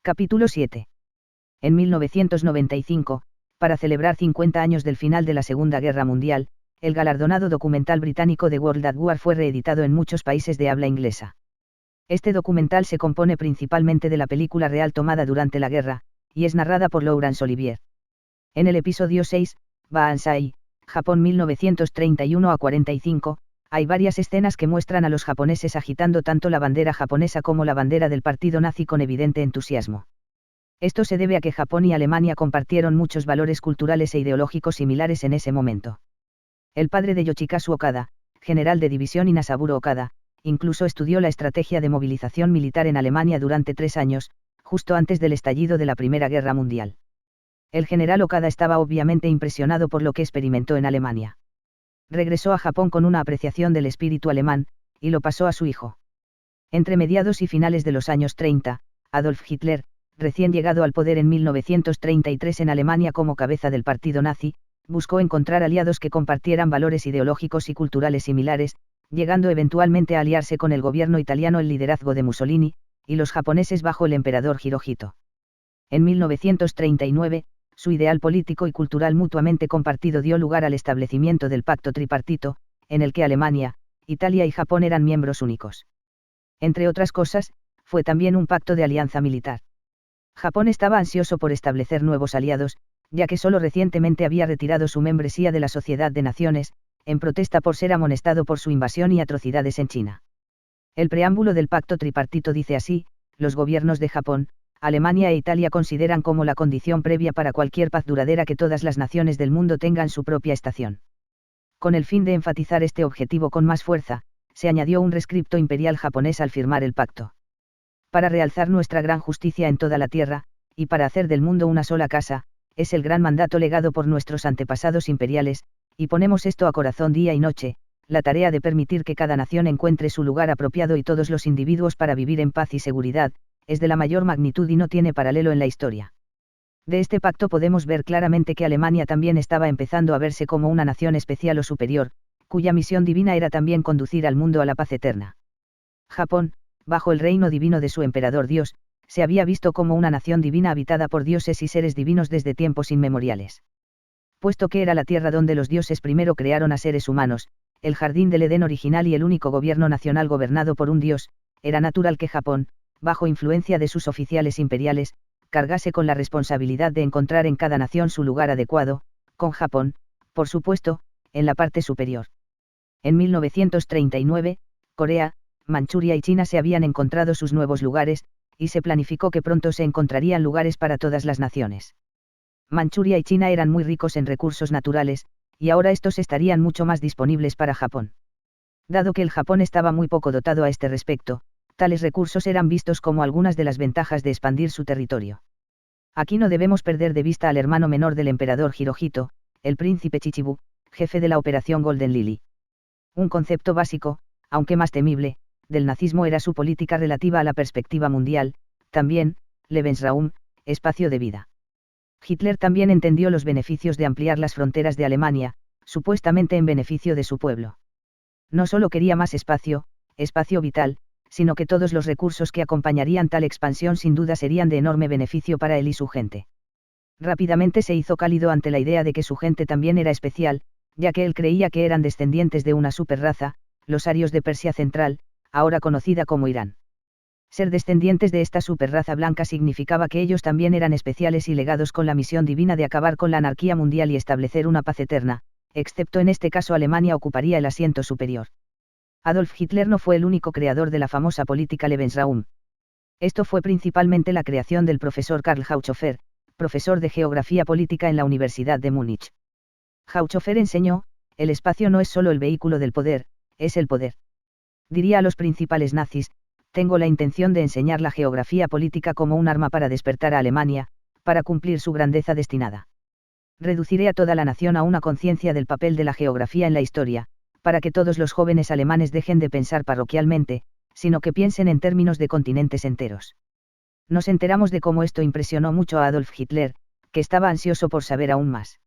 Capítulo 7. En 1995, para celebrar 50 años del final de la Segunda Guerra Mundial, el galardonado documental británico The World at War fue reeditado en muchos países de habla inglesa. Este documental se compone principalmente de la película real tomada durante la guerra, y es narrada por Laurence Olivier. En el episodio 6, Banzai, Japón 1931-45, hay varias escenas que muestran a los japoneses agitando tanto la bandera japonesa como la bandera del partido nazi con evidente entusiasmo. Esto se debe a que Japón y Alemania compartieron muchos valores culturales e ideológicos similares en ese momento. El padre de Yoshikazu Okada, general de división, y Nasaburo Okada, incluso estudió la estrategia de movilización militar en Alemania durante 3 años, justo antes del estallido de la Primera Guerra Mundial. El general Okada estaba obviamente impresionado por lo que experimentó en Alemania. Regresó a Japón con una apreciación del espíritu alemán, y lo pasó a su hijo. Entre mediados y finales de los años 30, Adolf Hitler, recién llegado al poder en 1933 en Alemania como cabeza del partido nazi, buscó encontrar aliados que compartieran valores ideológicos y culturales similares, llegando eventualmente a aliarse con el gobierno italiano, el liderazgo de Mussolini, y los japoneses bajo el emperador Hirohito. En 1939, su ideal político y cultural mutuamente compartido dio lugar al establecimiento del Pacto Tripartito, en el que Alemania, Italia y Japón eran miembros únicos. Entre otras cosas, fue también un pacto de alianza militar. Japón estaba ansioso por establecer nuevos aliados, ya que solo recientemente había retirado su membresía de la Sociedad de Naciones, en protesta por ser amonestado por su invasión y atrocidades en China. El preámbulo del Pacto Tripartito dice así: los gobiernos de Japón, Alemania e Italia consideran como la condición previa para cualquier paz duradera que todas las naciones del mundo tengan su propia estación. Con el fin de enfatizar este objetivo con más fuerza, se añadió un rescripto imperial japonés al firmar el pacto. Para realzar nuestra gran justicia en toda la tierra, y para hacer del mundo una sola casa, es el gran mandato legado por nuestros antepasados imperiales, y ponemos esto a corazón día y noche, la tarea de permitir que cada nación encuentre su lugar apropiado y todos los individuos para vivir en paz y seguridad, es de la mayor magnitud y no tiene paralelo en la historia. De este pacto podemos ver claramente que Alemania también estaba empezando a verse como una nación especial o superior, cuya misión divina era también conducir al mundo a la paz eterna. Japón, bajo el reino divino de su emperador Dios, se había visto como una nación divina habitada por dioses y seres divinos desde tiempos inmemoriales. Puesto que era la tierra donde los dioses primero crearon a seres humanos, el jardín del Edén original y el único gobierno nacional gobernado por un dios, era natural que Japón, bajo influencia de sus oficiales imperiales, cargase con la responsabilidad de encontrar en cada nación su lugar adecuado, con Japón, por supuesto, en la parte superior. En 1939, Corea, Manchuria y China se habían encontrado sus nuevos lugares, y se planificó que pronto se encontrarían lugares para todas las naciones. Manchuria y China eran muy ricos en recursos naturales, y ahora estos estarían mucho más disponibles para Japón. Dado que el Japón estaba muy poco dotado a este respecto, tales recursos eran vistos como algunas de las ventajas de expandir su territorio. Aquí no debemos perder de vista al hermano menor del emperador Hirohito, el príncipe Chichibu, jefe de la operación Golden Lily. Un concepto básico, aunque más temible, del nazismo era su política relativa a la perspectiva mundial, también, Lebensraum, espacio de vida. Hitler también entendió los beneficios de ampliar las fronteras de Alemania, supuestamente en beneficio de su pueblo. No solo quería más espacio vital, sino que todos los recursos que acompañarían tal expansión sin duda serían de enorme beneficio para él y su gente. Rápidamente se hizo cálido ante la idea de que su gente también era especial, ya que él creía que eran descendientes de una superraza, los arios de Persia Central, ahora conocida como Irán. Ser descendientes de esta superraza blanca significaba que ellos también eran especiales y legados con la misión divina de acabar con la anarquía mundial y establecer una paz eterna, excepto en este caso Alemania ocuparía el asiento superior. Adolf Hitler no fue el único creador de la famosa política Lebensraum. Esto fue principalmente la creación del profesor Karl Haushofer, profesor de geografía política en la Universidad de Múnich. Haushofer enseñó: el espacio no es solo el vehículo del poder, es el poder. Diría a los principales nazis: tengo la intención de enseñar la geografía política como un arma para despertar a Alemania, para cumplir su grandeza destinada. Reduciré a toda la nación a una conciencia del papel de la geografía en la historia, para que todos los jóvenes alemanes dejen de pensar parroquialmente, sino que piensen en términos de continentes enteros. Nos enteramos de cómo esto impresionó mucho a Adolf Hitler, que estaba ansioso por saber aún más.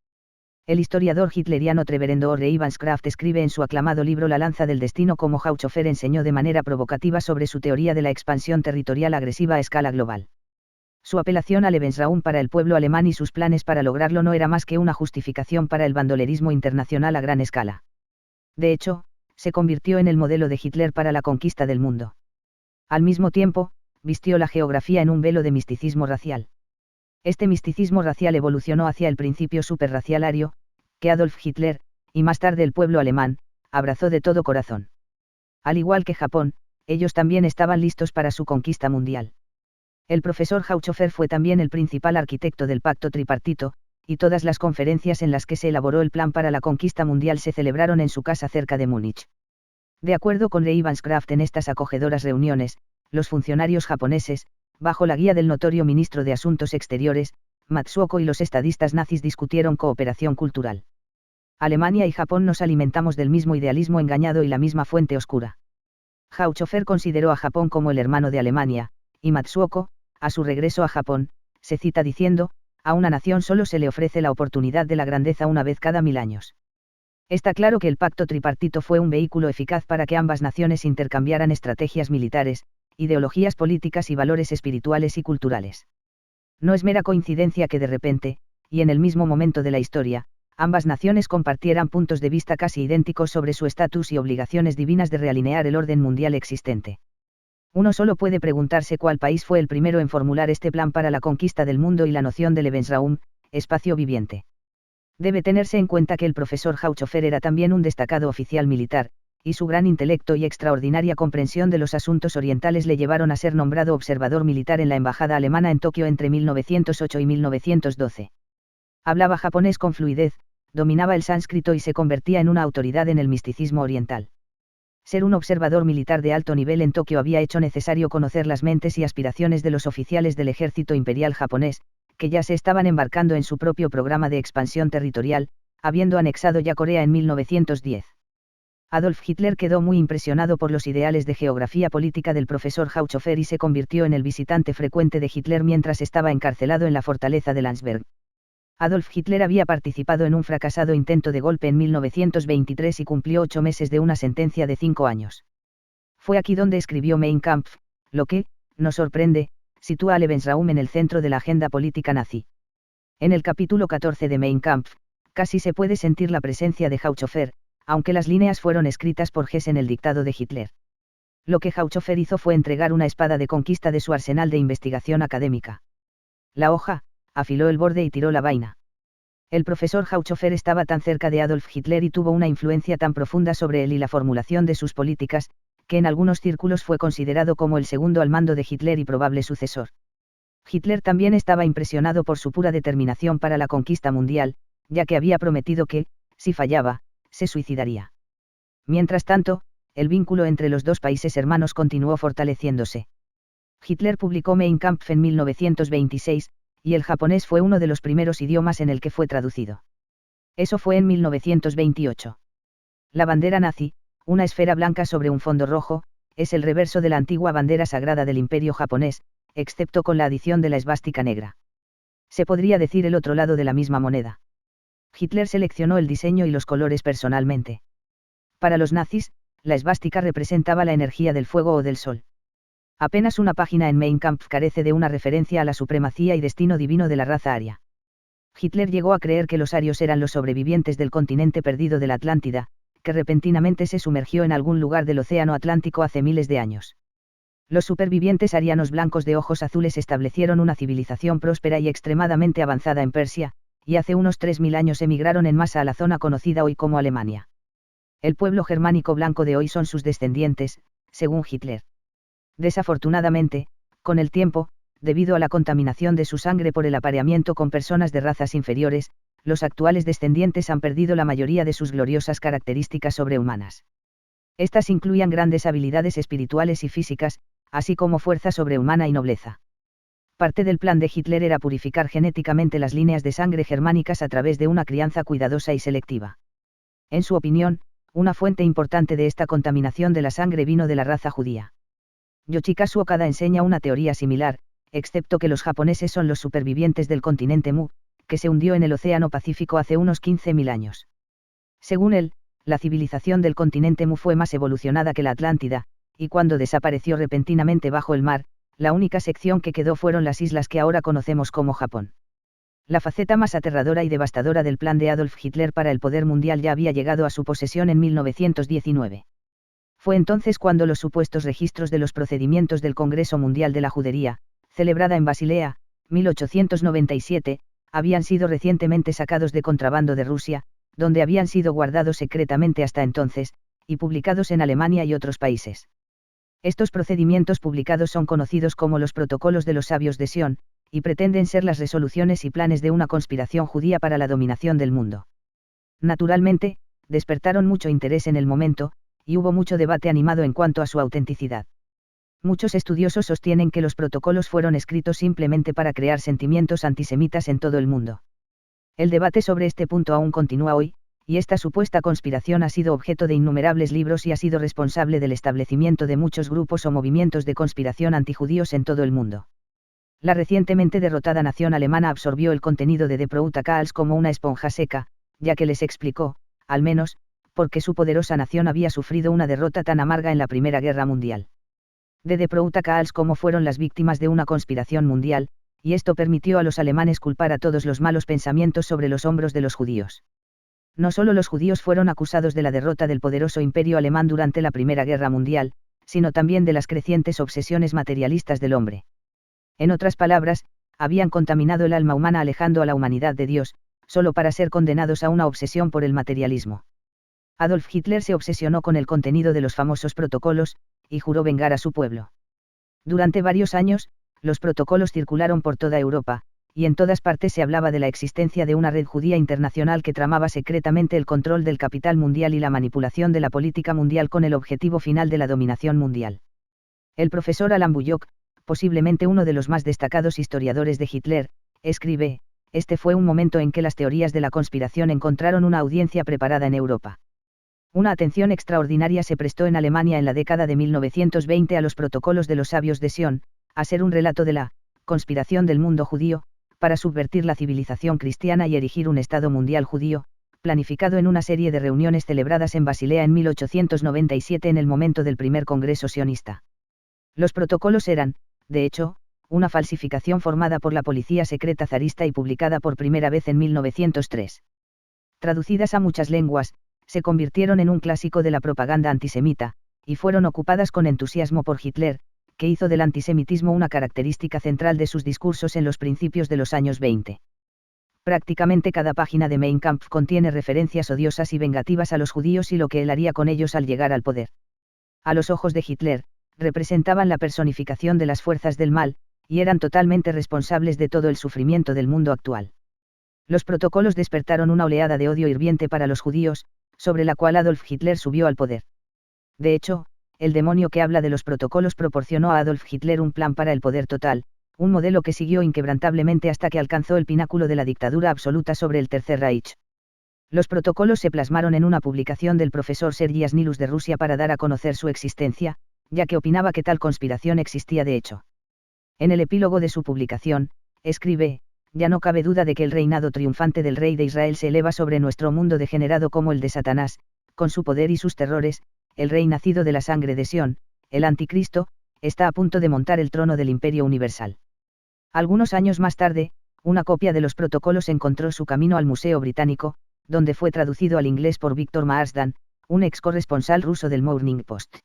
El historiador hitleriano Reverendo Orre Ivanscraft escribe en su aclamado libro La lanza del destino cómo Haushofer enseñó de manera provocativa sobre su teoría de la expansión territorial agresiva a escala global. Su apelación al Lebensraum para el pueblo alemán y sus planes para lograrlo no era más que una justificación para el bandolerismo internacional a gran escala. De hecho, se convirtió en el modelo de Hitler para la conquista del mundo. Al mismo tiempo, vistió la geografía en un velo de misticismo racial. Este misticismo racial evolucionó hacia el principio superracial ario, que Adolf Hitler, y más tarde el pueblo alemán, abrazó de todo corazón. Al igual que Japón, ellos también estaban listos para su conquista mundial. El profesor Haupthofer fue también el principal arquitecto del pacto tripartito, y todas las conferencias en las que se elaboró el plan para la conquista mundial se celebraron en su casa cerca de Múnich. De acuerdo con Lee Bancroft, en estas acogedoras reuniones, los funcionarios japoneses, bajo la guía del notorio ministro de Asuntos Exteriores, Matsuoka, y los estadistas nazis discutieron cooperación cultural. Alemania y Japón nos alimentamos del mismo idealismo engañado y la misma fuente oscura. Haupthofer consideró a Japón como el hermano de Alemania, y Matsuoka, a su regreso a Japón, se cita diciendo: a una nación solo se le ofrece la oportunidad de la grandeza una vez cada 1000 años. Está claro que el pacto tripartito fue un vehículo eficaz para que ambas naciones intercambiaran estrategias militares, ideologías políticas y valores espirituales y culturales. No es mera coincidencia que de repente, y en el mismo momento de la historia, ambas naciones compartieran puntos de vista casi idénticos sobre su estatus y obligaciones divinas de realinear el orden mundial existente. Uno solo puede preguntarse cuál país fue el primero en formular este plan para la conquista del mundo y la noción de Lebensraum, espacio viviente. Debe tenerse en cuenta que el profesor Haupthofer era también un destacado oficial militar, y su gran intelecto y extraordinaria comprensión de los asuntos orientales le llevaron a ser nombrado observador militar en la embajada alemana en Tokio entre 1908 y 1912. Hablaba japonés con fluidez, dominaba el sánscrito y se convertía en una autoridad en el misticismo oriental. Ser un observador militar de alto nivel en Tokio había hecho necesario conocer las mentes y aspiraciones de los oficiales del ejército imperial japonés, que ya se estaban embarcando en su propio programa de expansión territorial, habiendo anexado ya Corea en 1910. Adolf Hitler quedó muy impresionado por los ideales de geografía política del profesor Haupthofer y se convirtió en el visitante frecuente de Hitler mientras estaba encarcelado en la fortaleza de Landsberg. Adolf Hitler había participado en un fracasado intento de golpe en 1923 y cumplió 8 meses de una sentencia de 5 años. Fue aquí donde escribió Mein Kampf, lo que, nos sorprende, sitúa a Lebensraum en el centro de la agenda política nazi. En el capítulo 14 de Mein Kampf, casi se puede sentir la presencia de Haupthofer, aunque las líneas fueron escritas por Hess en el dictado de Hitler. Lo que Haupthofer hizo fue entregar una espada de conquista de su arsenal de investigación académica. La hoja, afiló el borde y tiró la vaina. El profesor Haupthofer estaba tan cerca de Adolf Hitler y tuvo una influencia tan profunda sobre él y la formulación de sus políticas, que en algunos círculos fue considerado como el segundo al mando de Hitler y probable sucesor. Hitler también estaba impresionado por su pura determinación para la conquista mundial, ya que había prometido que, si fallaba, se suicidaría. Mientras tanto, el vínculo entre los dos países hermanos continuó fortaleciéndose. Hitler publicó Mein Kampf en 1926, y el japonés fue uno de los primeros idiomas en el que fue traducido. Eso fue en 1928. La bandera nazi, una esfera blanca sobre un fondo rojo, es el reverso de la antigua bandera sagrada del Imperio japonés, excepto con la adición de la esvástica negra. Se podría decir el otro lado de la misma moneda. Hitler seleccionó el diseño y los colores personalmente. Para los nazis, la esvástica representaba la energía del fuego o del sol. Apenas una página en Mein Kampf carece de una referencia a la supremacía y destino divino de la raza aria. Hitler llegó a creer que los arios eran los sobrevivientes del continente perdido de la Atlántida, que repentinamente se sumergió en algún lugar del océano Atlántico hace miles de años. Los supervivientes arianos blancos de ojos azules establecieron una civilización próspera y extremadamente avanzada en Persia, y hace unos 3000 años emigraron en masa a la zona conocida hoy como Alemania. El pueblo germánico blanco de hoy son sus descendientes, según Hitler. Desafortunadamente, con el tiempo, debido a la contaminación de su sangre por el apareamiento con personas de razas inferiores, los actuales descendientes han perdido la mayoría de sus gloriosas características sobrehumanas. Estas incluían grandes habilidades espirituales y físicas, así como fuerza sobrehumana y nobleza. Parte del plan de Hitler era purificar genéticamente las líneas de sangre germánicas a través de una crianza cuidadosa y selectiva. En su opinión, una fuente importante de esta contaminación de la sangre vino de la raza judía. Yoshikazu Okada enseña una teoría similar, excepto que los japoneses son los supervivientes del continente Mu, que se hundió en el Océano Pacífico hace unos 15.000 años. Según él, la civilización del continente Mu fue más evolucionada que la Atlántida, y cuando desapareció repentinamente bajo el mar, la única sección que quedó fueron las islas que ahora conocemos como Japón. La faceta más aterradora y devastadora del plan de Adolf Hitler para el poder mundial ya había llegado a su posesión en 1919. Fue entonces cuando los supuestos registros de los procedimientos del Congreso Mundial de la Judería, celebrada en Basilea, 1897, habían sido recientemente sacados de contrabando de Rusia, donde habían sido guardados secretamente hasta entonces, y publicados en Alemania y otros países. Estos procedimientos publicados son conocidos como los Protocolos de los Sabios de Sion, y pretenden ser las resoluciones y planes de una conspiración judía para la dominación del mundo. Naturalmente, despertaron mucho interés en el momento, y hubo mucho debate animado en cuanto a su autenticidad. Muchos estudiosos sostienen que los protocolos fueron escritos simplemente para crear sentimientos antisemitas en todo el mundo. El debate sobre este punto aún continúa hoy, y esta supuesta conspiración ha sido objeto de innumerables libros y ha sido responsable del establecimiento de muchos grupos o movimientos de conspiración antijudíos en todo el mundo. La recientemente derrotada nación alemana absorbió el contenido de Die Protocols como una esponja seca, ya que les explicó, al menos, por qué su poderosa nación había sufrido una derrota tan amarga en la Primera Guerra Mundial. Die Protocols como fueron las víctimas de una conspiración mundial, y esto permitió a los alemanes culpar a todos los malos pensamientos sobre los hombros de los judíos. No solo los judíos fueron acusados de la derrota del poderoso imperio alemán durante la Primera Guerra Mundial, sino también de las crecientes obsesiones materialistas del hombre. En otras palabras, habían contaminado el alma humana alejando a la humanidad de Dios, solo para ser condenados a una obsesión por el materialismo. Adolf Hitler se obsesionó con el contenido de los famosos protocolos, y juró vengar a su pueblo. Durante varios años, los protocolos circularon por toda Europa, y en todas partes se hablaba de la existencia de una red judía internacional que tramaba secretamente el control del capital mundial y la manipulación de la política mundial con el objetivo final de la dominación mundial. El profesor Alan Bullock, posiblemente uno de los más destacados historiadores de Hitler, escribe, este fue un momento en que las teorías de la conspiración encontraron una audiencia preparada en Europa. Una atención extraordinaria se prestó en Alemania en la década de 1920 a los protocolos de los sabios de Sion, a ser un relato de la conspiración del mundo judío, para subvertir la civilización cristiana y erigir un Estado mundial judío, planificado en una serie de reuniones celebradas en Basilea en 1897 en el momento del primer Congreso sionista. Los protocolos eran, de hecho, una falsificación formada por la policía secreta zarista y publicada por primera vez en 1903. Traducidas a muchas lenguas, se convirtieron en un clásico de la propaganda antisemita, y fueron ocupadas con entusiasmo por Hitler, que hizo del antisemitismo una característica central de sus discursos en los principios de los años 20. Prácticamente cada página de Mein Kampf contiene referencias odiosas y vengativas a los judíos y lo que él haría con ellos al llegar al poder. A los ojos de Hitler, representaban la personificación de las fuerzas del mal, y eran totalmente responsables de todo el sufrimiento del mundo actual. Los protocolos despertaron una oleada de odio hirviente para los judíos, sobre la cual Adolf Hitler subió al poder. De hecho, el demonio que habla de los protocolos proporcionó a Adolf Hitler un plan para el poder total, un modelo que siguió inquebrantablemente hasta que alcanzó el pináculo de la dictadura absoluta sobre el Tercer Reich. Los protocolos se plasmaron en una publicación del profesor Sergi Asnilus de Rusia para dar a conocer su existencia, ya que opinaba que tal conspiración existía de hecho. En el epílogo de su publicación, escribe, ya no cabe duda de que el reinado triunfante del rey de Israel se eleva sobre nuestro mundo degenerado como el de Satanás, con su poder y sus terrores, el rey nacido de la sangre de Sion, el anticristo, está a punto de montar el trono del imperio universal. Algunos años más tarde, una copia de los protocolos encontró su camino al Museo Británico, donde fue traducido al inglés por Víctor Marsdan, un ex corresponsal ruso del Morning Post.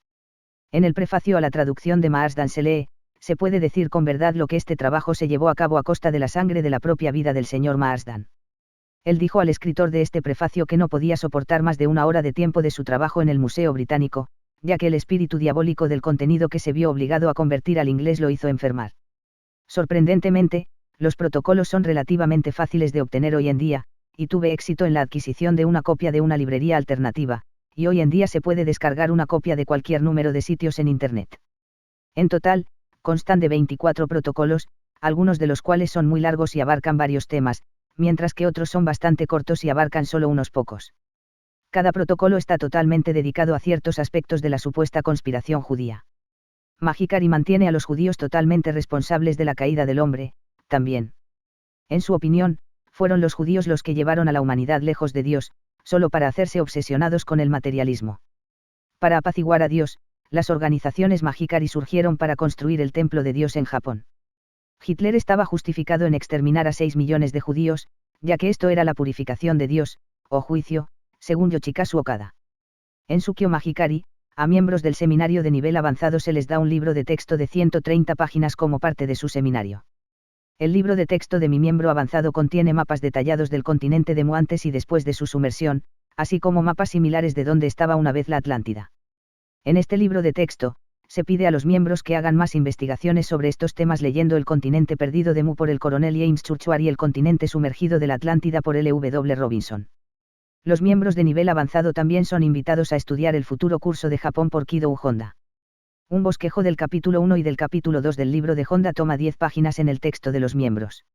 En el prefacio a la traducción de Marsdan se lee, se puede decir con verdad lo que este trabajo se llevó a cabo a costa de la sangre de la propia vida del señor Marsdan. Él dijo al escritor de este prefacio que no podía soportar más de una hora de tiempo de su trabajo en el Museo Británico, ya que el espíritu diabólico del contenido que se vio obligado a convertir al inglés lo hizo enfermar. Sorprendentemente, los protocolos son relativamente fáciles de obtener hoy en día, y tuve éxito en la adquisición de una copia de una librería alternativa, y hoy en día se puede descargar una copia de cualquier número de sitios en Internet. En total, constan de 24 protocolos, algunos de los cuales son muy largos y abarcan varios temas, mientras que otros son bastante cortos y abarcan solo unos pocos. Cada protocolo está totalmente dedicado a ciertos aspectos de la supuesta conspiración judía. Magikari mantiene a los judíos totalmente responsables de la caída del hombre, también. En su opinión, fueron los judíos los que llevaron a la humanidad lejos de Dios, solo para hacerse obsesionados con el materialismo. Para apaciguar a Dios, Las organizaciones Mahikari surgieron para construir el templo de Dios en Japón. Hitler estaba justificado en exterminar a 6 millones de judíos, ya que esto era la purificación de Dios, o juicio, según Yoshikazu Okada. En Sukyo Mahikari, a miembros del seminario de nivel avanzado se les da un libro de texto de 130 páginas como parte de su seminario. El libro de texto de mi miembro avanzado contiene mapas detallados del continente de Mu antes y después de su sumersión, así como mapas similares de dónde estaba una vez la Atlántida. En este libro de texto, se pide a los miembros que hagan más investigaciones sobre estos temas leyendo El continente perdido de Mu por el coronel James Churchward y El continente sumergido de la Atlántida por L.W. Robinson. Los miembros de nivel avanzado también son invitados a estudiar el futuro curso de Japón por Kido Honda. Un bosquejo del capítulo 1 y del capítulo 2 del libro de Honda toma 10 páginas en el texto de los miembros.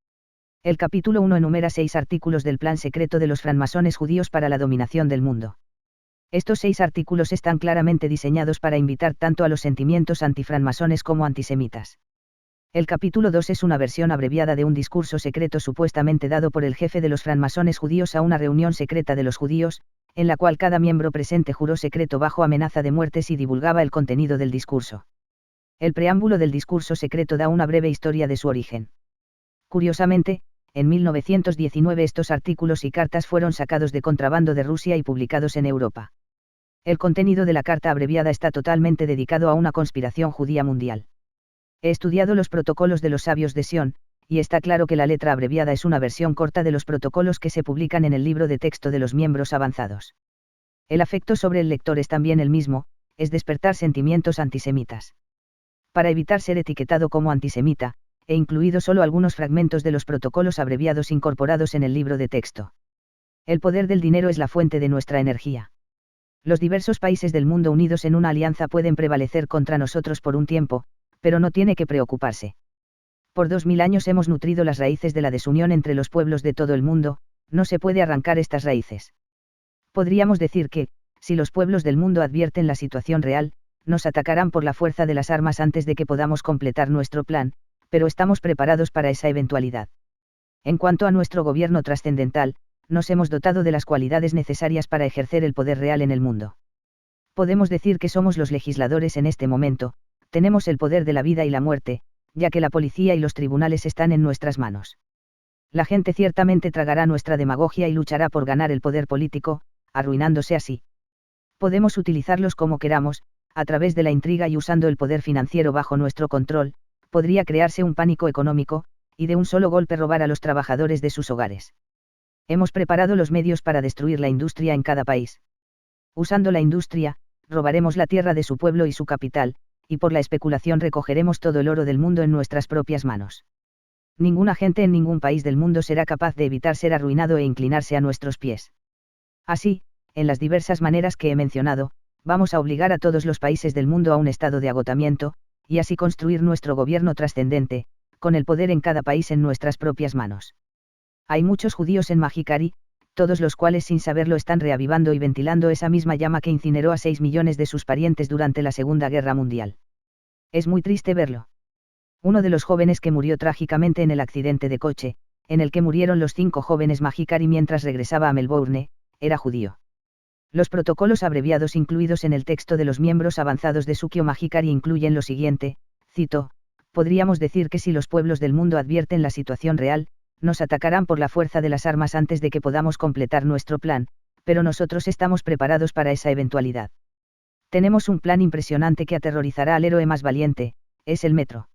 El capítulo 1 enumera 6 artículos del plan secreto de los francmasones judíos para la dominación del mundo. Estos 6 artículos están claramente diseñados para invitar tanto a los sentimientos antifrancmasones como antisemitas. El capítulo 2 es una versión abreviada de un discurso secreto supuestamente dado por el jefe de los francmasones judíos a una reunión secreta de los judíos, en la cual cada miembro presente juró secreto bajo amenaza de muertes y divulgaba el contenido del discurso. El preámbulo del discurso secreto da una breve historia de su origen. Curiosamente, en 1919 estos artículos y cartas fueron sacados de contrabando de Rusia y publicados en Europa. El contenido de la carta abreviada está totalmente dedicado a una conspiración judía mundial. He estudiado los protocolos de los sabios de Sion, y está claro que la letra abreviada es una versión corta de los protocolos que se publican en el libro de texto de los miembros avanzados. El afecto sobre el lector es también el mismo, es despertar sentimientos antisemitas. Para evitar ser etiquetado como antisemita, he incluido solo algunos fragmentos de los protocolos abreviados incorporados en el libro de texto. El poder del dinero es la fuente de nuestra energía. Los diversos países del mundo unidos en una alianza pueden prevalecer contra nosotros por un tiempo, pero no tiene que preocuparse. Por 2000 años hemos nutrido las raíces de la desunión entre los pueblos de todo el mundo, no se puede arrancar estas raíces. Podríamos decir que, si los pueblos del mundo advierten la situación real, nos atacarán por la fuerza de las armas antes de que podamos completar nuestro plan, pero estamos preparados para esa eventualidad. En cuanto a nuestro gobierno trascendental, nos hemos dotado de las cualidades necesarias para ejercer el poder real en el mundo. Podemos decir que somos los legisladores en este momento, tenemos el poder de la vida y la muerte, ya que la policía y los tribunales están en nuestras manos. La gente ciertamente tragará nuestra demagogia y luchará por ganar el poder político, arruinándose así. Podemos utilizarlos como queramos, a través de la intriga y usando el poder financiero bajo nuestro control, podría crearse un pánico económico, y de un solo golpe robar a los trabajadores de sus hogares. Hemos preparado los medios para destruir la industria en cada país. Usando la industria, robaremos la tierra de su pueblo y su capital, y por la especulación recogeremos todo el oro del mundo en nuestras propias manos. Ninguna gente en ningún país del mundo será capaz de evitar ser arruinado e inclinarse a nuestros pies. Así, en las diversas maneras que he mencionado, vamos a obligar a todos los países del mundo a un estado de agotamiento, y así construir nuestro gobierno trascendente, con el poder en cada país en nuestras propias manos. Hay muchos judíos en Mahikari, todos los cuales sin saberlo están reavivando y ventilando esa misma llama que incineró a 6 millones de sus parientes durante la Segunda Guerra Mundial. Es muy triste verlo. Uno de los jóvenes que murió trágicamente en el accidente de coche, en el que murieron los 5 jóvenes Mahikari mientras regresaba a Melbourne, era judío. Los protocolos abreviados incluidos en el texto de los miembros avanzados de Sukyo Mahikari incluyen lo siguiente, cito, podríamos decir que si los pueblos del mundo advierten la situación real, nos atacarán por la fuerza de las armas antes de que podamos completar nuestro plan, pero nosotros estamos preparados para esa eventualidad. Tenemos un plan impresionante que aterrorizará al héroe más valiente, es el metro.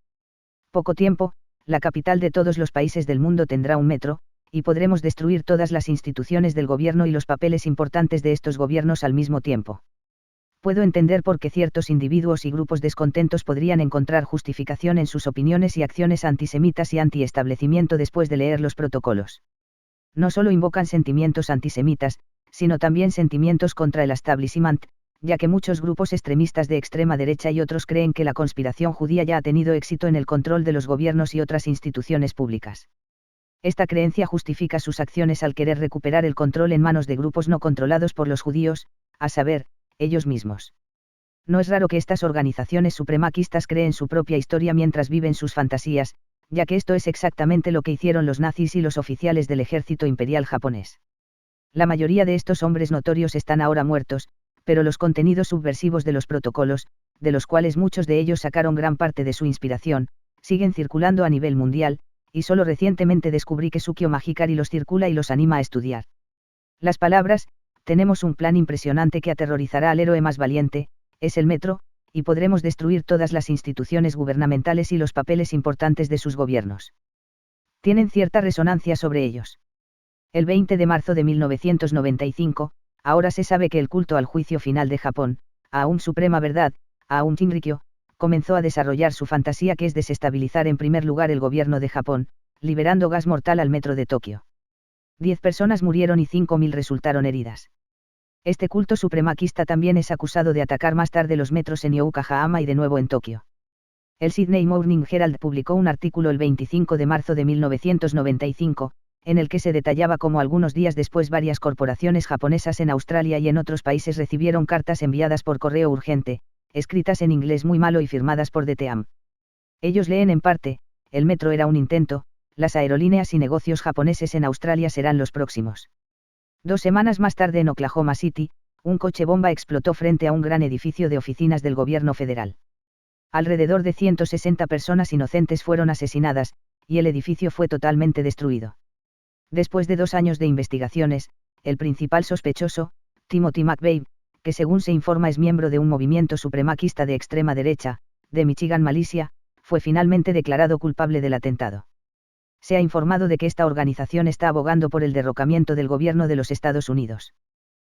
Poco tiempo, la capital de todos los países del mundo tendrá un metro, y podremos destruir todas las instituciones del gobierno y los papeles importantes de estos gobiernos al mismo tiempo. Puedo entender por qué ciertos individuos y grupos descontentos podrían encontrar justificación en sus opiniones y acciones antisemitas y anti-establecimiento después de leer los protocolos. No solo invocan sentimientos antisemitas, sino también sentimientos contra el establishment, ya que muchos grupos extremistas de extrema derecha y otros creen que la conspiración judía ya ha tenido éxito en el control de los gobiernos y otras instituciones públicas. Esta creencia justifica sus acciones al querer recuperar el control en manos de grupos no controlados por los judíos, a saber, ellos mismos. No es raro que estas organizaciones supremaquistas creen su propia historia mientras viven sus fantasías, ya que esto es exactamente lo que hicieron los nazis y los oficiales del ejército imperial japonés. La mayoría de estos hombres notorios están ahora muertos, pero los contenidos subversivos de los protocolos, de los cuales muchos de ellos sacaron gran parte de su inspiración, siguen circulando a nivel mundial, y solo recientemente descubrí que Sukio Mahikari los circula y los anima a estudiar. Las palabras, tenemos un plan impresionante que aterrorizará al héroe más valiente, es el metro, y podremos destruir todas las instituciones gubernamentales y los papeles importantes de sus gobiernos. Tienen cierta resonancia sobre ellos. El 20 de marzo de 1995, ahora se sabe que el culto al juicio final de Japón, a Aum Suprema Verdad, a Aum Shinrikyo, comenzó a desarrollar su fantasía que es desestabilizar en primer lugar el gobierno de Japón, liberando gas mortal al metro de Tokio. 10 personas murieron y 5.000 resultaron heridas. Este culto supremaquista también es acusado de atacar más tarde los metros en Yokohama y de nuevo en Tokio. El Sydney Morning Herald publicó un artículo el 25 de marzo de 1995, en el que se detallaba cómo algunos días después varias corporaciones japonesas en Australia y en otros países recibieron cartas enviadas por correo urgente, escritas en inglés muy malo y firmadas por DTAM. Ellos leen en parte, el metro era un intento, las aerolíneas y negocios japoneses en Australia serán los próximos. 2 semanas más tarde en Oklahoma City, un coche bomba explotó frente a un gran edificio de oficinas del gobierno federal. Alrededor de 160 personas inocentes fueron asesinadas, y el edificio fue totalmente destruido. Después de 2 años de investigaciones, el principal sospechoso, Timothy McVeigh, que según se informa es miembro de un movimiento supremaquista de extrema derecha, de Michigan, Malasia, fue finalmente declarado culpable del atentado. Se ha informado de que esta organización está abogando por el derrocamiento del gobierno de los Estados Unidos.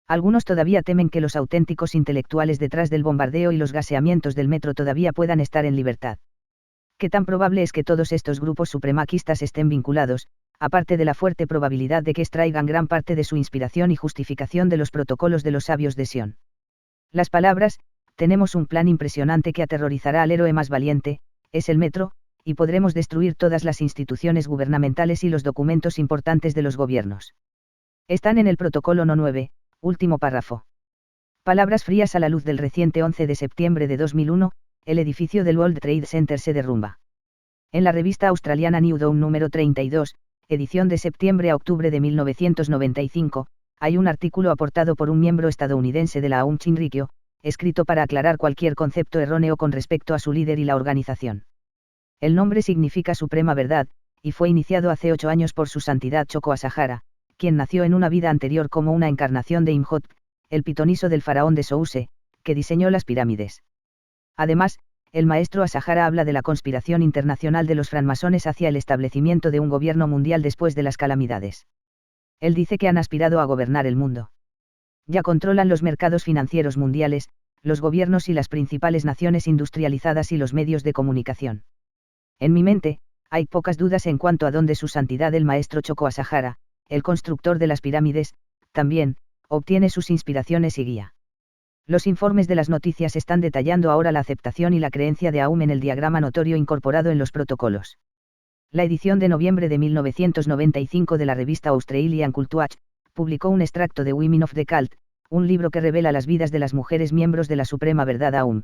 Algunos todavía temen que los auténticos intelectuales detrás del bombardeo y los gaseamientos del metro todavía puedan estar en libertad. ¿Qué tan probable es que todos estos grupos supremaquistas estén vinculados, aparte de la fuerte probabilidad de que extraigan gran parte de su inspiración y justificación de los protocolos de los sabios de Sion? Las palabras, tenemos un plan impresionante que aterrorizará al héroe más valiente, es el metro, y podremos destruir todas las instituciones gubernamentales y los documentos importantes de los gobiernos. Están en el protocolo No 9, último párrafo. Palabras frías a la luz del reciente 11 de septiembre de 2001, el edificio del World Trade Center se derrumba. En la revista australiana New Dawn número 32, edición de septiembre a octubre de 1995, hay un artículo aportado por un miembro estadounidense de la Aum Shinrikyo, escrito para aclarar cualquier concepto erróneo con respecto a su líder y la organización. El nombre significa Suprema Verdad, y fue iniciado hace 8 años por su santidad Choco Asahara, quien nació en una vida anterior como una encarnación de Imhotep, el pitoniso del faraón de Souse, que diseñó las pirámides. Además, el maestro Asahara habla de la conspiración internacional de los francmasones hacia el establecimiento de un gobierno mundial después de las calamidades. Él dice que han aspirado a gobernar el mundo. Ya controlan los mercados financieros mundiales, los gobiernos y las principales naciones industrializadas y los medios de comunicación. En mi mente, hay pocas dudas en cuanto a dónde su santidad el maestro Choco Asahara, el constructor de las pirámides, también, obtiene sus inspiraciones y guía. Los informes de las noticias están detallando ahora la aceptación y la creencia de Aum en el diagrama notorio incorporado en los protocolos. La edición de noviembre de 1995 de la revista Australian Cultwatch, publicó un extracto de Women of the Cult, un libro que revela las vidas de las mujeres miembros de la Suprema Verdad Aum.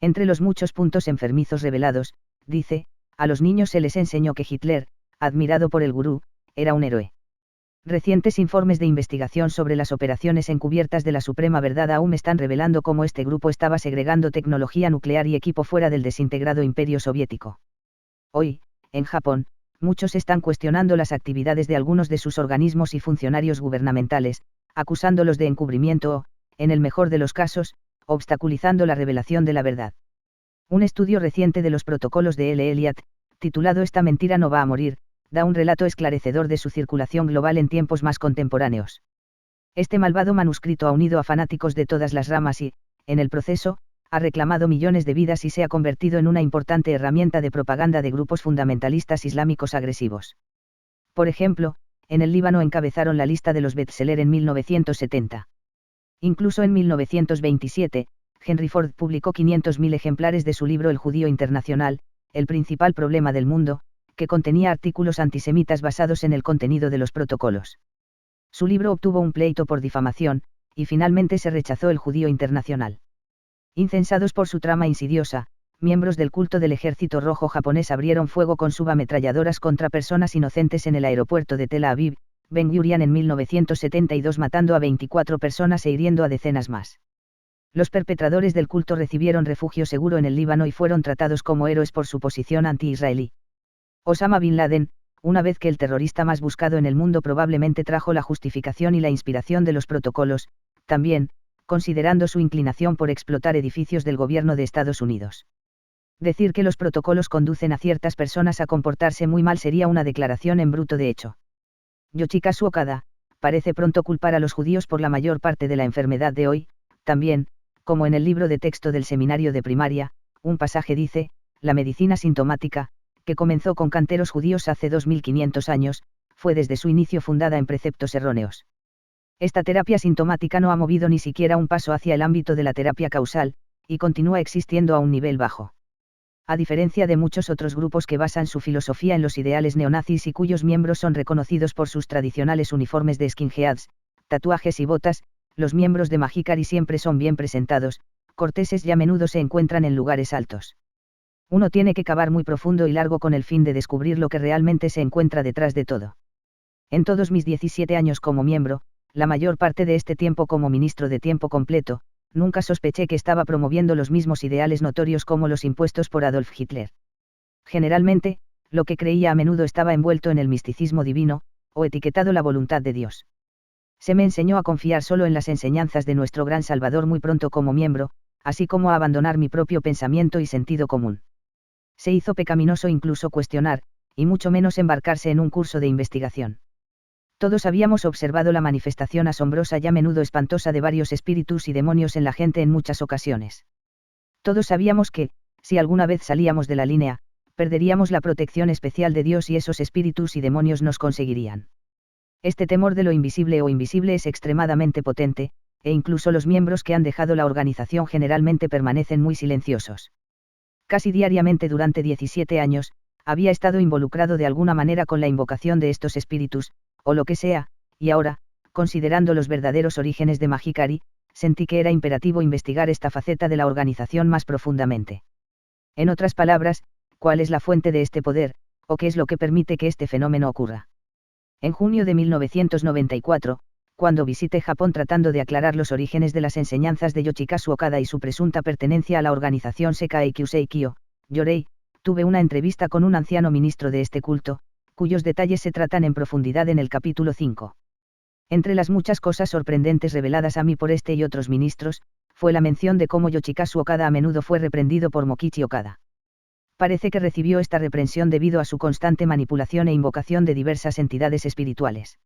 Entre los muchos puntos enfermizos revelados, dice, a los niños se les enseñó que Hitler, admirado por el gurú, era un héroe. Recientes informes de investigación sobre las operaciones encubiertas de la Suprema Verdad Aum están revelando cómo este grupo estaba segregando tecnología nuclear y equipo fuera del desintegrado Imperio Soviético. Hoy, en Japón, muchos están cuestionando las actividades de algunos de sus organismos y funcionarios gubernamentales, acusándolos de encubrimiento o, en el mejor de los casos, obstaculizando la revelación de la verdad. Un estudio reciente de los protocolos de L. Elliott, titulado Esta mentira no va a morir, da un relato esclarecedor de su circulación global en tiempos más contemporáneos. Este malvado manuscrito ha unido a fanáticos de todas las ramas y, en el proceso, ha reclamado millones de vidas y se ha convertido en una importante herramienta de propaganda de grupos fundamentalistas islámicos agresivos. Por ejemplo, en el Líbano encabezaron la lista de los bestseller en 1970. Incluso en 1927, Henry Ford publicó 500.000 ejemplares de su libro El judío internacional, el principal problema del mundo, que contenía artículos antisemitas basados en el contenido de los protocolos. Su libro obtuvo un pleito por difamación, y finalmente se rechazó el judío internacional. Incensados por su trama insidiosa, miembros del culto del Ejército Rojo japonés abrieron fuego con subametralladoras contra personas inocentes en el aeropuerto de Tel Aviv, Ben Gurion en 1972 matando a 24 personas e hiriendo a decenas más. Los perpetradores del culto recibieron refugio seguro en el Líbano y fueron tratados como héroes por su posición anti-israelí. Osama Bin Laden, una vez que el terrorista más buscado en el mundo probablemente trajo la justificación y la inspiración de los protocolos, también, considerando su inclinación por explotar edificios del gobierno de Estados Unidos. Decir que los protocolos conducen a ciertas personas a comportarse muy mal sería una declaración en bruto de hecho. Yoshikazu Okada parece pronto culpar a los judíos por la mayor parte de la enfermedad de hoy, también, como en el libro de texto del seminario de primaria, un pasaje dice, la medicina sintomática, que comenzó con canteros judíos hace 2500 años, fue desde su inicio fundada en preceptos erróneos. Esta terapia sintomática no ha movido ni siquiera un paso hacia el ámbito de la terapia causal, y continúa existiendo a un nivel bajo. A diferencia de muchos otros grupos que basan su filosofía en los ideales neonazis y cuyos miembros son reconocidos por sus tradicionales uniformes de skinheads, tatuajes y botas, los miembros de Mahikari siempre son bien presentados, corteses y a menudo se encuentran en lugares altos. Uno tiene que cavar muy profundo y largo con el fin de descubrir lo que realmente se encuentra detrás de todo. En todos mis 17 años como miembro, la mayor parte de este tiempo como ministro de tiempo completo, nunca sospeché que estaba promoviendo los mismos ideales notorios como los impuestos por Adolf Hitler. Generalmente, lo que creía a menudo estaba envuelto en el misticismo divino, o etiquetado la voluntad de Dios. Se me enseñó a confiar solo en las enseñanzas de nuestro gran Salvador muy pronto como miembro, así como a abandonar mi propio pensamiento y sentido común. Se hizo pecaminoso incluso cuestionar, y mucho menos embarcarse en un curso de investigación. Todos habíamos observado la manifestación asombrosa y a menudo espantosa de varios espíritus y demonios en la gente en muchas ocasiones. Todos sabíamos que, si alguna vez salíamos de la línea, perderíamos la protección especial de Dios y esos espíritus y demonios nos conseguirían. Este temor de lo invisible o invisible es extremadamente potente, e incluso los miembros que han dejado la organización generalmente permanecen muy silenciosos. Casi diariamente durante 17 años, había estado involucrado de alguna manera con la invocación de estos espíritus, o lo que sea, y ahora, considerando los verdaderos orígenes de Mahikari, sentí que era imperativo investigar esta faceta de la organización más profundamente. En otras palabras, ¿cuál es la fuente de este poder, o qué es lo que permite que este fenómeno ocurra? En junio de 1994, cuando visité Japón tratando de aclarar los orígenes de las enseñanzas de Yoshikazu Okada y su presunta pertenencia a la organización Sekai Kyusei Kyo, Yorei, tuve una entrevista con un anciano ministro de este culto, cuyos detalles se tratan en profundidad en el capítulo 5. Entre las muchas cosas sorprendentes reveladas a mí por este y otros ministros, fue la mención de cómo Yoshikazu Okada a menudo fue reprendido por Mokichi Okada. Parece que recibió esta reprensión debido a su constante manipulación e invocación de diversas entidades espirituales.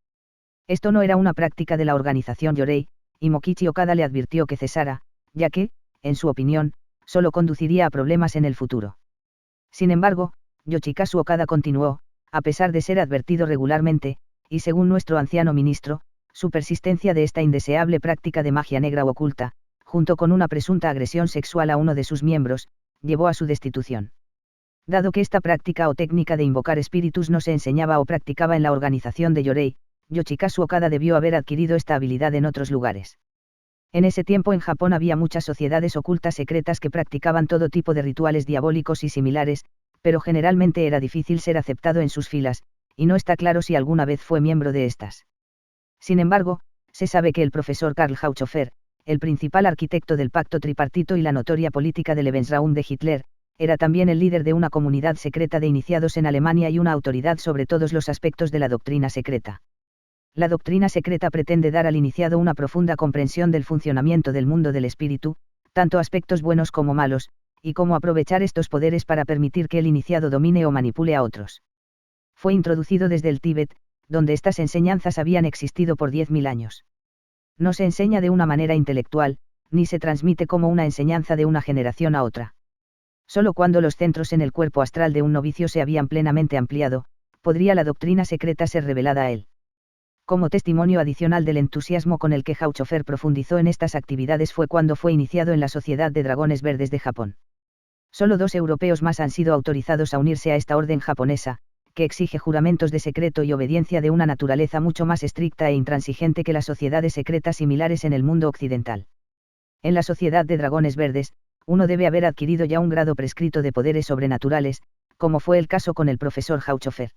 Esto no era una práctica de la organización Yorei, y Mokichi Okada le advirtió que cesara, ya que, en su opinión, solo conduciría a problemas en el futuro. Sin embargo, Yoshikazu Okada continuó, a pesar de ser advertido regularmente, y según nuestro anciano ministro, su persistencia de esta indeseable práctica de magia negra o oculta, junto con una presunta agresión sexual a uno de sus miembros, llevó a su destitución. Dado que esta práctica o técnica de invocar espíritus no se enseñaba o practicaba en la organización de Yorei, Yoshikazu Okada debió haber adquirido esta habilidad en otros lugares. En ese tiempo en Japón había muchas sociedades ocultas secretas que practicaban todo tipo de rituales diabólicos y similares, pero generalmente era difícil ser aceptado en sus filas, y no está claro si alguna vez fue miembro de estas. Sin embargo, se sabe que el profesor Karl Haupthofer, el principal arquitecto del pacto tripartito y la notoria política del Lebensraum de Hitler, era también el líder de una comunidad secreta de iniciados en Alemania y una autoridad sobre todos los aspectos de la doctrina secreta. La doctrina secreta pretende dar al iniciado una profunda comprensión del funcionamiento del mundo del espíritu, tanto aspectos buenos como malos, y cómo aprovechar estos poderes para permitir que el iniciado domine o manipule a otros. Fue introducido desde el Tíbet, donde estas enseñanzas habían existido por 10.000 años. No se enseña de una manera intelectual, ni se transmite como una enseñanza de una generación a otra. Solo cuando los centros en el cuerpo astral de un novicio se habían plenamente ampliado, podría la doctrina secreta ser revelada a él. Como testimonio adicional del entusiasmo con el que Haupthofer profundizó en estas actividades fue cuando fue iniciado en la Sociedad de Dragones Verdes de Japón. Solo 2 europeos más han sido autorizados a unirse a esta orden japonesa, que exige juramentos de secreto y obediencia de una naturaleza mucho más estricta e intransigente que las sociedades secretas similares en el mundo occidental. En la Sociedad de Dragones Verdes, uno debe haber adquirido ya un grado prescrito de poderes sobrenaturales, como fue el caso con el profesor Haupthofer.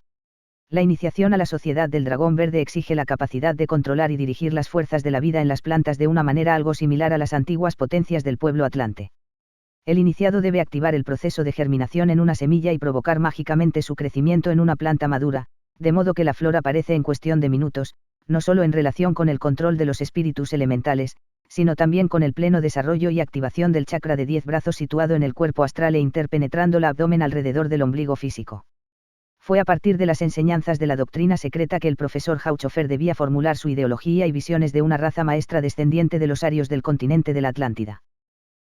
La iniciación a la Sociedad del Dragón Verde exige la capacidad de controlar y dirigir las fuerzas de la vida en las plantas de una manera algo similar a las antiguas potencias del pueblo atlante. El iniciado debe activar el proceso de germinación en una semilla y provocar mágicamente su crecimiento en una planta madura, de modo que la flor aparece en cuestión de minutos, no solo en relación con el control de los espíritus elementales, sino también con el pleno desarrollo y activación del chakra de 10 brazos situado en el cuerpo astral e interpenetrando el abdomen alrededor del ombligo físico. Fue a partir de las enseñanzas de la doctrina secreta que el profesor Hauchofer debía formular su ideología y visiones de una raza maestra descendiente de los arios del continente de la Atlántida.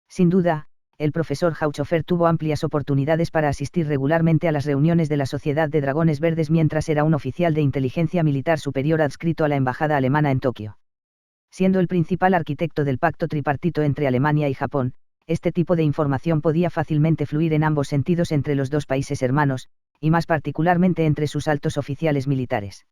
Sin duda, el profesor Hauchofer tuvo amplias oportunidades para asistir regularmente a las reuniones de la Sociedad de Dragones Verdes mientras era un oficial de inteligencia militar superior adscrito a la embajada alemana en Tokio. Siendo el principal arquitecto del pacto tripartito entre Alemania y Japón, este tipo de información podía fácilmente fluir en ambos sentidos entre los dos países hermanos, y más particularmente entre sus altos oficiales militares.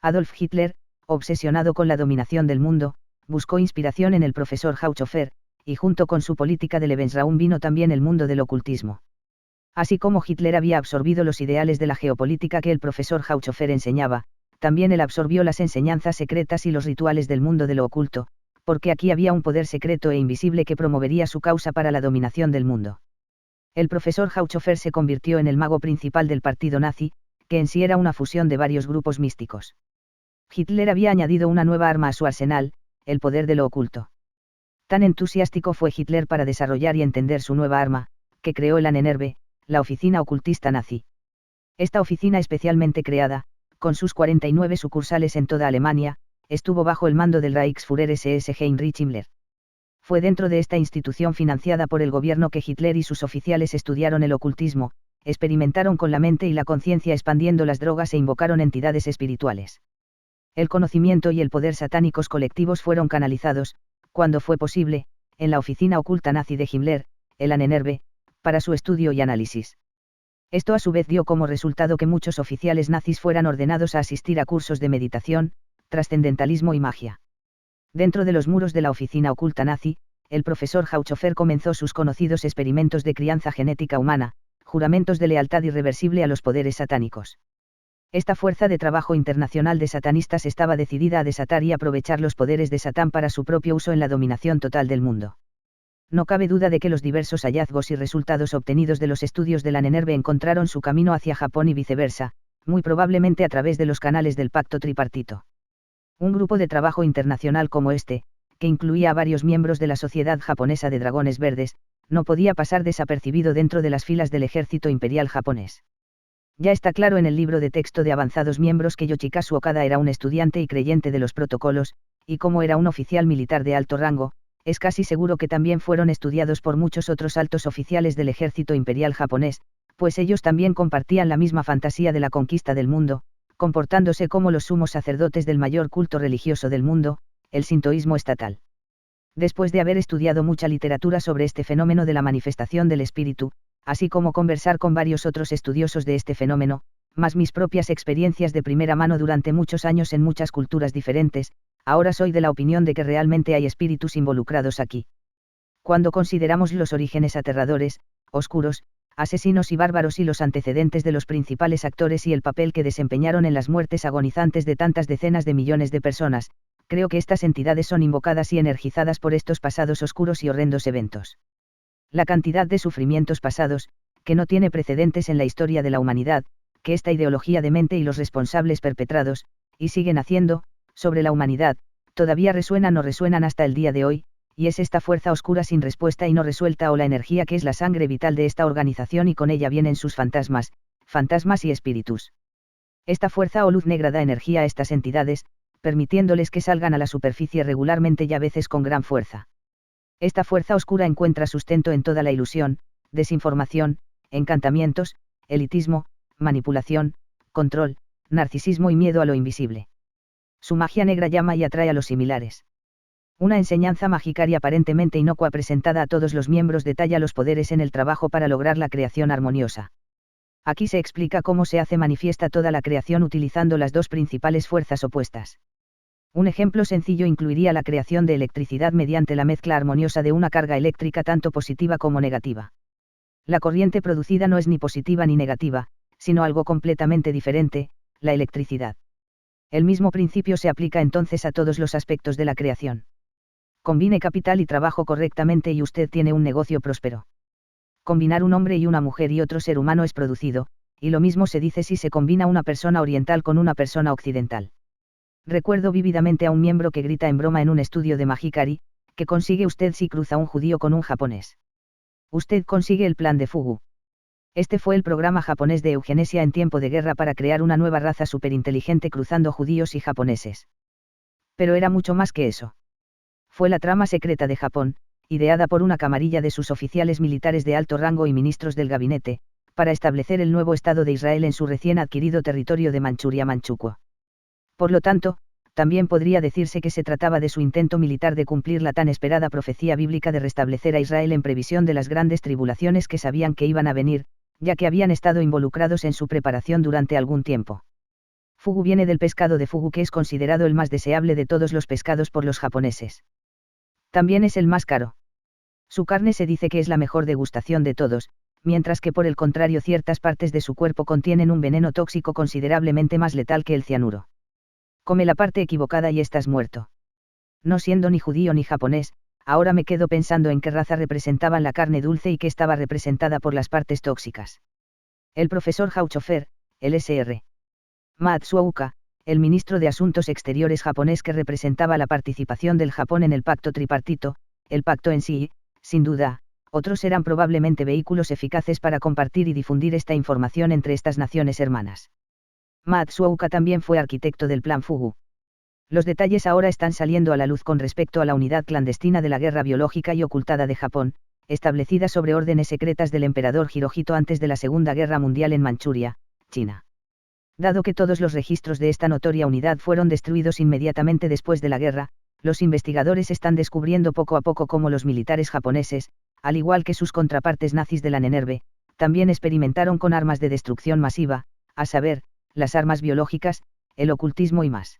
Adolf Hitler, obsesionado con la dominación del mundo, buscó inspiración en el profesor Hauchofer, y junto con su política de Lebensraum vino también el mundo del ocultismo. Así como Hitler había absorbido los ideales de la geopolítica que el profesor Hauchofer enseñaba, también él absorbió las enseñanzas secretas y los rituales del mundo de lo oculto, porque aquí había un poder secreto e invisible que promovería su causa para la dominación del mundo. El profesor Hauchofer se convirtió en el mago principal del partido nazi, que en sí era una fusión de varios grupos místicos. Hitler había añadido una nueva arma a su arsenal, el poder de lo oculto. Tan entusiástico fue Hitler para desarrollar y entender su nueva arma, que creó el Ahnenerbe, la oficina ocultista nazi. Esta oficina especialmente creada, con sus 49 sucursales en toda Alemania, estuvo bajo el mando del Reichsführer SS Heinrich Himmler. Fue dentro de esta institución financiada por el gobierno que Hitler y sus oficiales estudiaron el ocultismo, experimentaron con la mente y la conciencia expandiendo las drogas e invocaron entidades espirituales. El conocimiento y el poder satánicos colectivos fueron canalizados, cuando fue posible, en la oficina oculta nazi de Himmler, el Ahnenerbe, para su estudio y análisis. Esto a su vez dio como resultado que muchos oficiales nazis fueran ordenados a asistir a cursos de meditación, trascendentalismo y magia. Dentro de los muros de la oficina oculta nazi, el profesor Hauchofer comenzó sus conocidos experimentos de crianza genética humana, juramentos de lealtad irreversible a los poderes satánicos. Esta fuerza de trabajo internacional de satanistas estaba decidida a desatar y aprovechar los poderes de Satán para su propio uso en la dominación total del mundo. No cabe duda de que los diversos hallazgos y resultados obtenidos de los estudios de la Ahnenerbe encontraron su camino hacia Japón y viceversa, muy probablemente a través de los canales del pacto tripartito. Un grupo de trabajo internacional como este, que incluía a varios miembros de la Sociedad Japonesa de Dragones Verdes, no podía pasar desapercibido dentro de las filas del ejército imperial japonés. Ya está claro en el libro de texto de avanzados miembros que Yoshikazu Okada era un estudiante y creyente de los protocolos, y como era un oficial militar de alto rango, es casi seguro que también fueron estudiados por muchos otros altos oficiales del ejército imperial japonés, pues ellos también compartían la misma fantasía de la conquista del mundo, comportándose como los sumos sacerdotes del mayor culto religioso del mundo, el sintoísmo estatal. Después de haber estudiado mucha literatura sobre este fenómeno de la manifestación del espíritu, así como conversar con varios otros estudiosos de este fenómeno, más mis propias experiencias de primera mano durante muchos años en muchas culturas diferentes, ahora soy de la opinión de que realmente hay espíritus involucrados aquí. Cuando consideramos los orígenes aterradores, oscuros, asesinos y bárbaros y los antecedentes de los principales actores y el papel que desempeñaron en las muertes agonizantes de tantas decenas de millones de personas, creo que estas entidades son invocadas y energizadas por estos pasados oscuros y horrendos eventos. La cantidad de sufrimientos pasados, que no tiene precedentes en la historia de la humanidad, que esta ideología de mente y los responsables perpetrados, y siguen haciendo, sobre la humanidad, todavía resuenan o resuenan hasta el día de hoy, y es esta fuerza oscura sin respuesta y no resuelta o la energía que es la sangre vital de esta organización y con ella vienen sus fantasmas y espíritus. Esta fuerza o luz negra da energía a estas entidades, permitiéndoles que salgan a la superficie regularmente y a veces con gran fuerza. Esta fuerza oscura encuentra sustento en toda la ilusión, desinformación, encantamientos, elitismo, manipulación, control, narcisismo y miedo a lo invisible. Su magia negra llama y atrae a los similares. Una enseñanza mágica y aparentemente inocua presentada a todos los miembros detalla los poderes en el trabajo para lograr la creación armoniosa. Aquí se explica cómo se hace manifiesta toda la creación utilizando las dos principales fuerzas opuestas. Un ejemplo sencillo incluiría la creación de electricidad mediante la mezcla armoniosa de una carga eléctrica tanto positiva como negativa. La corriente producida no es ni positiva ni negativa, sino algo completamente diferente, la electricidad. El mismo principio se aplica entonces a todos los aspectos de la creación. Combine capital y trabajo correctamente y usted tiene un negocio próspero. Combinar un hombre y una mujer y otro ser humano es producido, y lo mismo se dice si se combina una persona oriental con una persona occidental. Recuerdo vívidamente a un miembro que grita en broma en un estudio de Magikari, ¿qué consigue usted si cruza un judío con un japonés? Usted consigue el plan de Fugu. Este fue el programa japonés de eugenesia en tiempo de guerra para crear una nueva raza superinteligente cruzando judíos y japoneses. Pero era mucho más que eso. Fue la trama secreta de Japón, ideada por una camarilla de sus oficiales militares de alto rango y ministros del gabinete, para establecer el nuevo Estado de Israel en su recién adquirido territorio de Manchuria Manchukuo. Por lo tanto, también podría decirse que se trataba de su intento militar de cumplir la tan esperada profecía bíblica de restablecer a Israel en previsión de las grandes tribulaciones que sabían que iban a venir, ya que habían estado involucrados en su preparación durante algún tiempo. Fugu viene del pescado de fugu, que es considerado el más deseable de todos los pescados por los japoneses. También es el más caro. Su carne se dice que es la mejor degustación de todos, mientras que por el contrario ciertas partes de su cuerpo contienen un veneno tóxico considerablemente más letal que el cianuro. Come la parte equivocada y estás muerto. No siendo ni judío ni japonés, ahora me quedo pensando en qué raza representaban la carne dulce y qué estaba representada por las partes tóxicas. El profesor Hauchofer, el Sr. Matsuoka, el ministro de Asuntos Exteriores japonés que representaba la participación del Japón en el pacto tripartito, el pacto en sí, sin duda, otros eran probablemente vehículos eficaces para compartir y difundir esta información entre estas naciones hermanas. Matsuoka también fue arquitecto del Plan Fugu. Los detalles ahora están saliendo a la luz con respecto a la unidad clandestina de la guerra biológica y ocultada de Japón, establecida sobre órdenes secretas del emperador Hirohito antes de la Segunda Guerra Mundial en Manchuria, China. Dado que todos los registros de esta notoria unidad fueron destruidos inmediatamente después de la guerra, los investigadores están descubriendo poco a poco cómo los militares japoneses, al igual que sus contrapartes nazis de la NNRV, también experimentaron con armas de destrucción masiva, a saber, las armas biológicas, el ocultismo y más.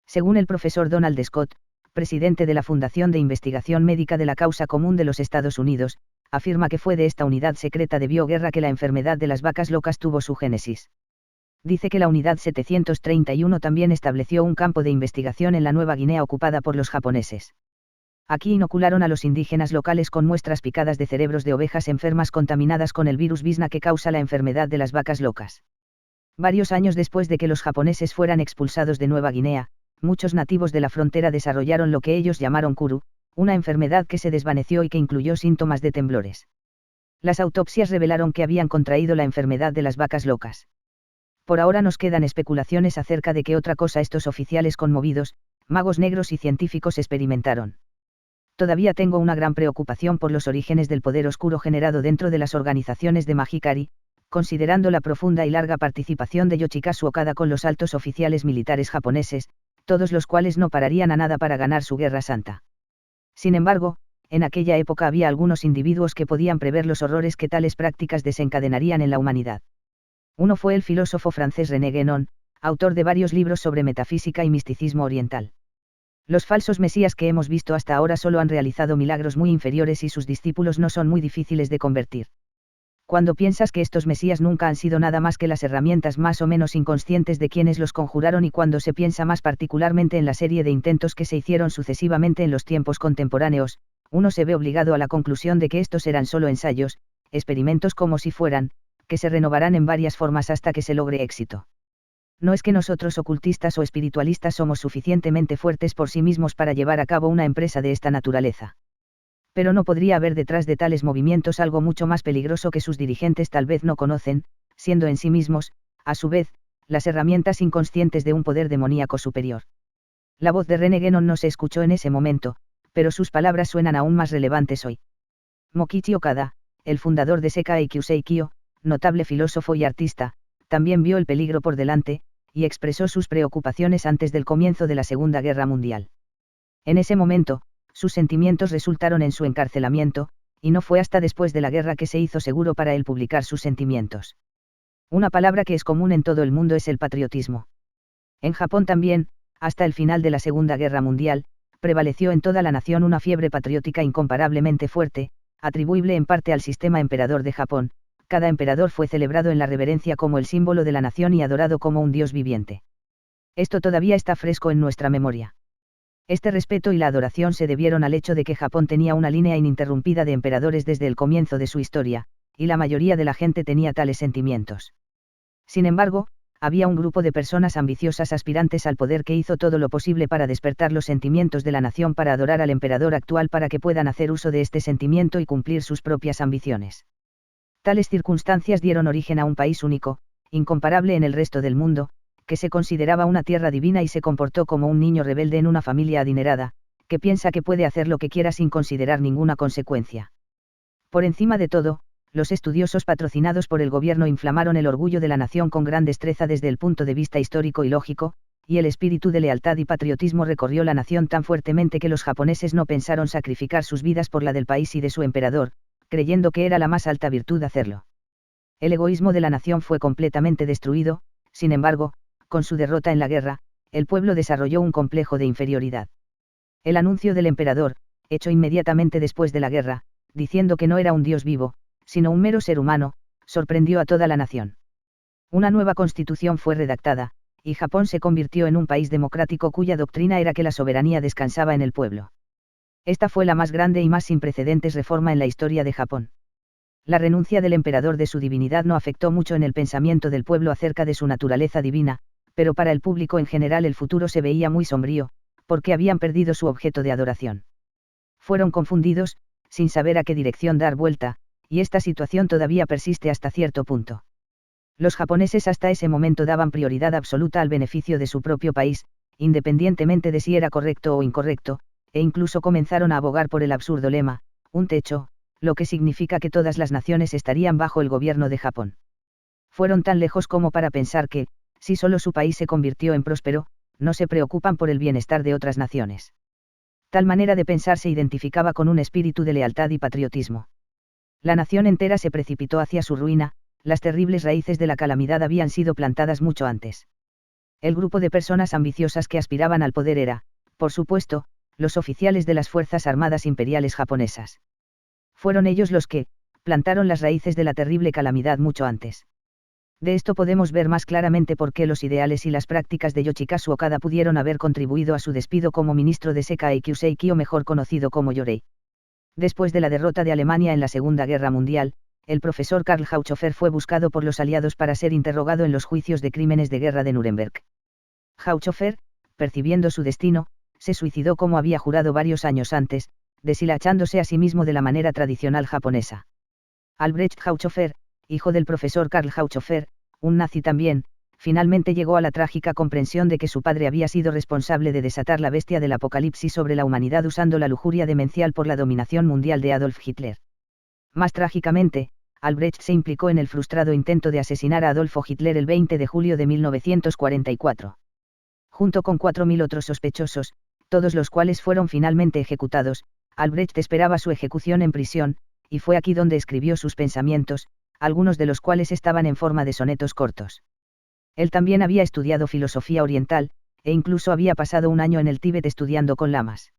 Según el profesor Donald Scott, presidente de la Fundación de Investigación Médica de la Causa Común de los Estados Unidos, afirma que fue de esta unidad secreta de bioguerra que la enfermedad de las vacas locas tuvo su génesis. Dice que la Unidad 731 también estableció un campo de investigación en la Nueva Guinea ocupada por los japoneses. Aquí inocularon a los indígenas locales con muestras picadas de cerebros de ovejas enfermas contaminadas con el virus Visna que causa la enfermedad de las vacas locas. Varios años después de que los japoneses fueran expulsados de Nueva Guinea, muchos nativos de la frontera desarrollaron lo que ellos llamaron kuru, una enfermedad que se desvaneció y que incluyó síntomas de temblores. Las autopsias revelaron que habían contraído la enfermedad de las vacas locas. Por ahora nos quedan especulaciones acerca de qué otra cosa estos oficiales conmovidos, magos negros y científicos experimentaron. Todavía tengo una gran preocupación por los orígenes del poder oscuro generado dentro de las organizaciones de Magikari, considerando la profunda y larga participación de Yoshikazu Okada con los altos oficiales militares japoneses, todos los cuales no pararían a nada para ganar su guerra santa. Sin embargo, en aquella época había algunos individuos que podían prever los horrores que tales prácticas desencadenarían en la humanidad. Uno fue el filósofo francés René Guénon, autor de varios libros sobre metafísica y misticismo oriental. Los falsos mesías que hemos visto hasta ahora solo han realizado milagros muy inferiores y sus discípulos no son muy difíciles de convertir. Cuando piensas que estos mesías nunca han sido nada más que las herramientas más o menos inconscientes de quienes los conjuraron y cuando se piensa más particularmente en la serie de intentos que se hicieron sucesivamente en los tiempos contemporáneos, uno se ve obligado a la conclusión de que estos eran solo ensayos, experimentos como si fueran, que se renovarán en varias formas hasta que se logre éxito. No es que nosotros ocultistas o espiritualistas somos suficientemente fuertes por sí mismos para llevar a cabo una empresa de esta naturaleza. Pero no podría haber detrás de tales movimientos algo mucho más peligroso que sus dirigentes tal vez no conocen, siendo en sí mismos, a su vez, las herramientas inconscientes de un poder demoníaco superior. La voz de René Guénon no se escuchó en ese momento, pero sus palabras suenan aún más relevantes hoy. Mokichi Okada, el fundador de Sekai Kyusei-kyo, notable filósofo y artista, también vio el peligro por delante, y expresó sus preocupaciones antes del comienzo de la Segunda Guerra Mundial. En ese momento, sus sentimientos resultaron en su encarcelamiento, y no fue hasta después de la guerra que se hizo seguro para él publicar sus sentimientos. Una palabra que es común en todo el mundo es el patriotismo. En Japón también, hasta el final de la Segunda Guerra Mundial, prevaleció en toda la nación una fiebre patriótica incomparablemente fuerte, atribuible en parte al sistema emperador de Japón, cada emperador fue celebrado en la reverencia como el símbolo de la nación y adorado como un dios viviente. Esto todavía está fresco en nuestra memoria. Este respeto y la adoración se debieron al hecho de que Japón tenía una línea ininterrumpida de emperadores desde el comienzo de su historia, y la mayoría de la gente tenía tales sentimientos. Sin embargo, había un grupo de personas ambiciosas aspirantes al poder que hizo todo lo posible para despertar los sentimientos de la nación para adorar al emperador actual para que puedan hacer uso de este sentimiento y cumplir sus propias ambiciones. Tales circunstancias dieron origen a un país único, incomparable en el resto del mundo, que se consideraba una tierra divina y se comportó como un niño rebelde en una familia adinerada, que piensa que puede hacer lo que quiera sin considerar ninguna consecuencia. Por encima de todo, los estudiosos patrocinados por el gobierno inflamaron el orgullo de la nación con gran destreza desde el punto de vista histórico y lógico, y el espíritu de lealtad y patriotismo recorrió la nación tan fuertemente que los japoneses no pensaron sacrificar sus vidas por la del país y de su emperador, creyendo que era la más alta virtud hacerlo. El egoísmo de la nación fue completamente destruido, sin embargo, con su derrota en la guerra, el pueblo desarrolló un complejo de inferioridad. El anuncio del emperador, hecho inmediatamente después de la guerra, diciendo que no era un dios vivo, sino un mero ser humano, sorprendió a toda la nación. Una nueva constitución fue redactada, y Japón se convirtió en un país democrático cuya doctrina era que la soberanía descansaba en el pueblo. Esta fue la más grande y más sin precedentes reforma en la historia de Japón. La renuncia del emperador de su divinidad no afectó mucho en el pensamiento del pueblo acerca de su naturaleza divina, pero para el público en general el futuro se veía muy sombrío, porque habían perdido su objeto de adoración. Fueron confundidos, sin saber a qué dirección dar vuelta, y esta situación todavía persiste hasta cierto punto. Los japoneses hasta ese momento daban prioridad absoluta al beneficio de su propio país, independientemente de si era correcto o incorrecto, e incluso comenzaron a abogar por el absurdo lema, un techo, lo que significa que todas las naciones estarían bajo el gobierno de Japón. Fueron tan lejos como para pensar que, si solo su país se convirtió en próspero, no se preocupan por el bienestar de otras naciones. Tal manera de pensar se identificaba con un espíritu de lealtad y patriotismo. La nación entera se precipitó hacia su ruina, las terribles raíces de la calamidad habían sido plantadas mucho antes. El grupo de personas ambiciosas que aspiraban al poder era, por supuesto, los oficiales de las Fuerzas Armadas Imperiales japonesas. Fueron ellos los que, plantaron las raíces de la terrible calamidad mucho antes. De esto podemos ver más claramente por qué los ideales y las prácticas de Yoshikazu Okada pudieron haber contribuido a su despido como ministro de Sekai Kyuseiki o mejor conocido como Yorei. Después de la derrota de Alemania en la Segunda Guerra Mundial, el profesor Karl Haupthofer fue buscado por los aliados para ser interrogado en los juicios de crímenes de guerra de Nuremberg. Haupthofer, percibiendo su destino, se suicidó como había jurado varios años antes, deshilachándose a sí mismo de la manera tradicional japonesa. Albrecht Haupthofer, hijo del profesor Karl Haupthofer, un nazi también, finalmente llegó a la trágica comprensión de que su padre había sido responsable de desatar la bestia del apocalipsis sobre la humanidad usando la lujuria demencial por la dominación mundial de Adolf Hitler. Más trágicamente, Albrecht se implicó en el frustrado intento de asesinar a Adolfo Hitler el 20 de julio de 1944. Junto con 4.000 otros sospechosos, todos los cuales fueron finalmente ejecutados, Albrecht esperaba su ejecución en prisión, y fue aquí donde escribió sus pensamientos, algunos de los cuales estaban en forma de sonetos cortos. Él también había estudiado filosofía oriental, e incluso había pasado un año en el Tíbet estudiando con lamas.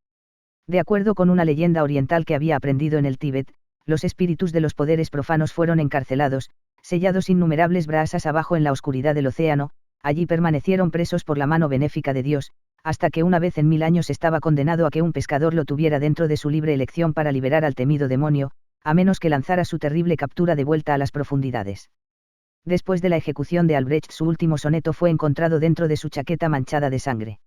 De acuerdo con una leyenda oriental que había aprendido en el Tíbet, los espíritus de los poderes profanos fueron encarcelados, sellados innumerables brasas abajo en la oscuridad del océano, allí permanecieron presos por la mano benéfica de Dios, hasta que una vez en 1000 años estaba condenado a que un pescador lo tuviera dentro de su libre elección para liberar al temido demonio, a menos que lanzara su terrible captura de vuelta a las profundidades. Después de la ejecución de Albrecht, su último soneto fue encontrado dentro de su chaqueta manchada de sangre.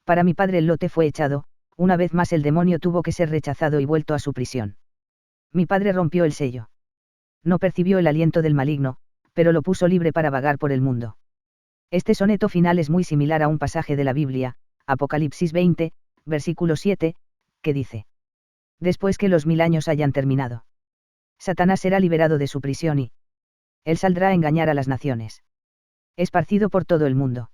Para mi padre el lote fue echado, una vez más el demonio tuvo que ser rechazado y vuelto a su prisión. Mi padre rompió el sello. No percibió el aliento del maligno, pero lo puso libre para vagar por el mundo. Este soneto final es muy similar a un pasaje de la Biblia, Apocalipsis 20, versículo 7, que dice: después que los 1000 años hayan terminado, Satanás será liberado de su prisión y él saldrá a engañar a las naciones, esparcido por todo el mundo.